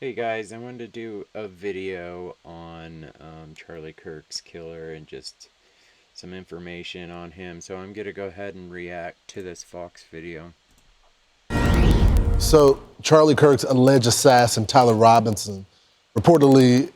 Hey guys, I wanted to do a video on Charlie Kirk's killer and just some information on him. So I'm going to go ahead and react to this Fox video. So Charlie Kirk's alleged assassin, Tyler Robinson, reportedly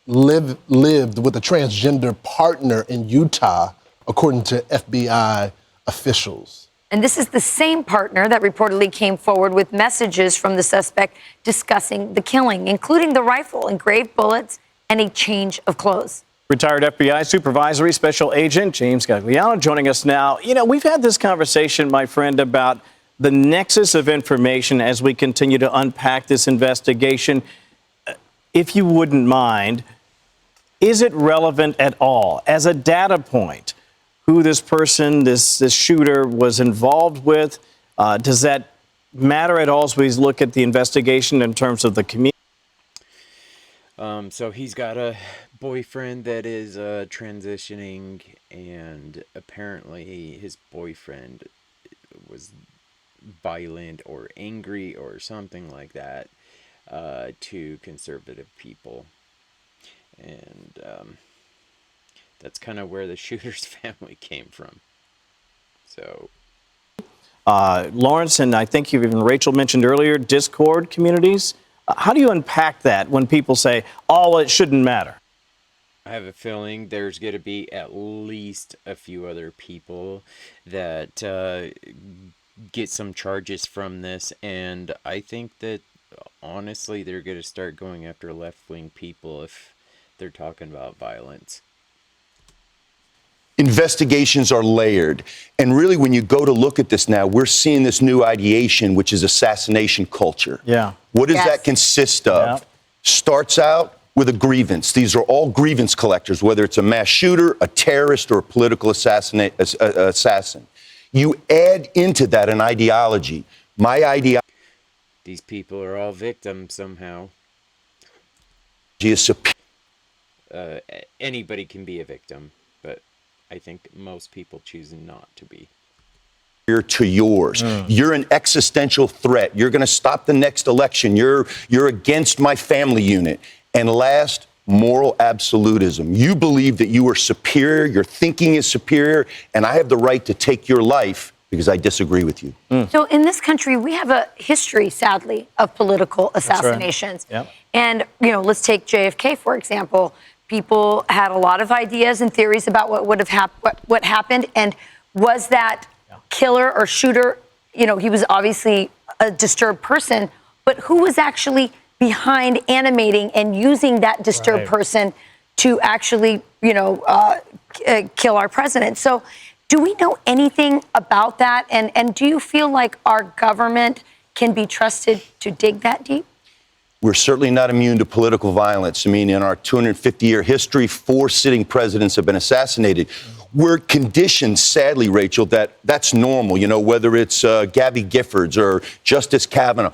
lived with a transgender partner in Utah, according to FBI officials. And this is the same partner that reportedly came forward with messages from the suspect discussing the killing, including the rifle, engraved bullets, and a change of clothes. Retired FBI Supervisory Special Agent James Gagliano joining us now. You know, we've had this conversation, my friend, about the nexus of information as we continue to unpack this investigation. If you wouldn't mind, is it relevant at all as a data point? Who this person, this shooter was involved with? Does that matter at all as we look at the investigation in terms of the community? So he's got a boyfriend that is transitioning, and apparently his boyfriend was violent or angry or something like that to conservative people. And that's kind of where the shooter's family came from. So, Lawrence, and I think you've even Rachel mentioned earlier, Discord communities. How do you unpack that when people say, oh, well, it shouldn't matter? I have a feeling there's going to be at least a few other people that get some charges from this. And I think that, honestly, they're going to start going after left-wing people if they're talking about violence. Investigations are layered. And really, when you go to look at this now, we're seeing this new ideation, which is assassination culture. Yeah. What does that consist of? Yeah. Starts out with a grievance. These are all grievance collectors, whether it's a mass shooter, a terrorist, or a political assassin. You add into that an ideology. My ideology These people are all victims somehow. is superior. Anybody can be a victim, but I think most people choose not to be. To yours. You're an existential threat. You're going to stop the next election. You're against my family unit. And last, moral absolutism. You believe that you are superior, your thinking is superior, and I have the right to take your life because I disagree with you. So in this country, we have a history, sadly, of political assassinations. Right. Yep. And, let's take JFK, for example. People had a lot of ideas and theories about what would have what happened. And was that killer or shooter, he was obviously a disturbed person, but who was actually behind animating and using that disturbed person to actually, kill our president? So do we know anything about that? And do you feel like our government can be trusted to dig that deep? We're certainly not immune to political violence. I mean, in our 250-year history, 4 sitting presidents have been assassinated. We're conditioned, sadly, Rachel, that that's normal, whether it's Gabby Giffords or Justice Kavanaugh.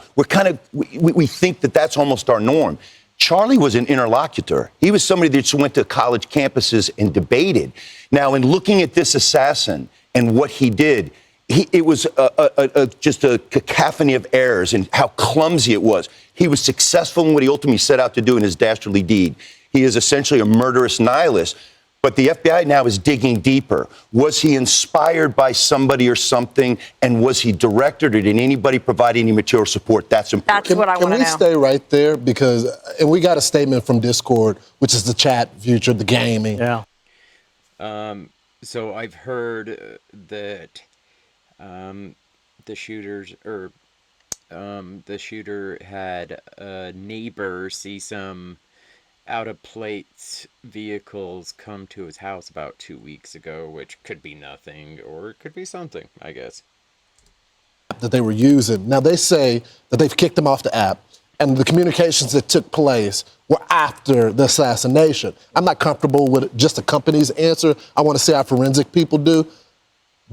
We think that that's almost our norm. Charlie was an interlocutor. He was somebody that just went to college campuses and debated. Now, in looking at this assassin and what he did, it was just a cacophony of errors and how clumsy it was. He was successful in what he ultimately set out to do in his dastardly deed. He is essentially a murderous nihilist. But the FBI now is digging deeper. Was he inspired by somebody or something? And was he directed, or did anybody provide any material support? That's important. That's what I want to know. Can we stay right there? Because, and we got a statement from Discord, which is the chat future, the gaming. Yeah. So I've heard that the shooter had a neighbor see some out-of-place vehicles come to his house about 2 weeks ago, which could be nothing, or it could be something, I guess. That they were using. Now, they say that they've kicked them off the app, and the communications that took place were after the assassination. I'm not comfortable with just the company's answer. I want to see how forensic people do.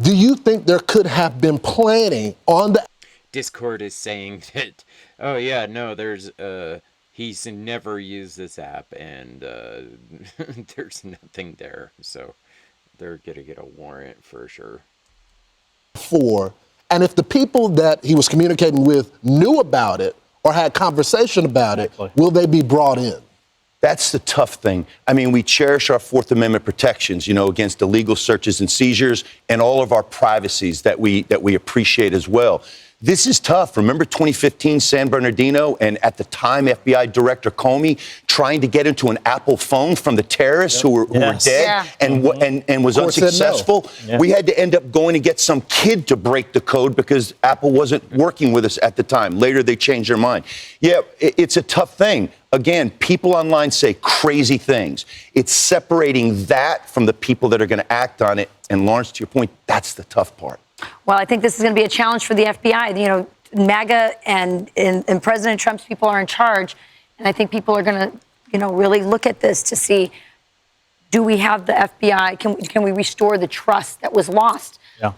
Do you think there could have been planning on the... Discord is saying that, oh yeah, no, there's he's never used this app, and there's nothing there, so they're gonna get a warrant for sure. And if the people that he was communicating with knew about it, or had conversation about Exactly. it, will they be brought in? That's the tough thing. I mean, we cherish our Fourth Amendment protections, against illegal searches and seizures and all of our privacies that we appreciate as well. This is tough. Remember 2015 San Bernardino and at the time FBI Director Comey trying to get into an Apple phone from the terrorists who were Yes. dead Yeah. and was Of course said no. unsuccessful? Yeah. We had to end up going to get some kid to break the code because Apple wasn't working with us at the time. Later, they changed their mind. Yeah, it's a tough thing. Again, people online say crazy things. It's separating that from the people that are going to act on it. And Lawrence, to your point, that's the tough part. Well, I think this is going to be a challenge for the FBI. MAGA and President Trump's people are in charge, and I think people are going to, really look at this to see, do we have the FBI? Can we restore the trust that was lost? Yeah.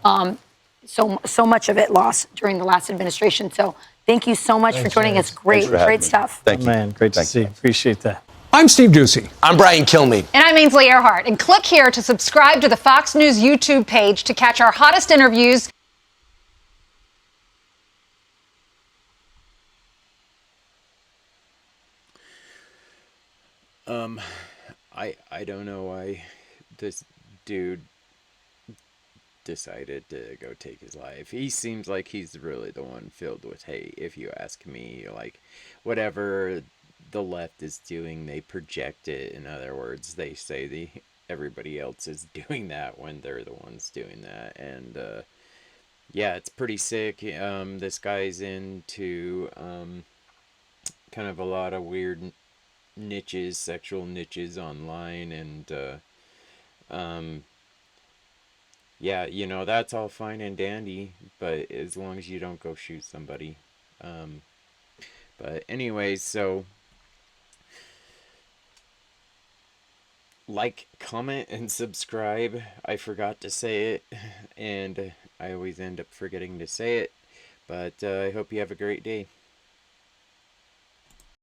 So much of it lost during the last administration. So thank you so much for joining us. Great, Thanks for having great me. stuff. Thank you. Man, great to Thank see. you. Appreciate that. I'm Steve Ducey. I'm Brian Kilmeade. And I'm Ainsley Earhart. And click here to subscribe to the Fox News YouTube page to catch our hottest interviews. I don't know why this dude decided to go take his life. He seems like he's really the one filled with hate, if you ask me. Like, whatever the left is doing, they project it. In other words, they say everybody else is doing that when they're the ones doing that. And yeah, it's pretty sick. This guy's into kind of a lot of weird niches, sexual niches online, and yeah, that's all fine and dandy, but as long as you don't go shoot somebody. But anyways, so like, comment, and subscribe. I forgot to say it, and I always end up forgetting to say it, but I hope you have a great day.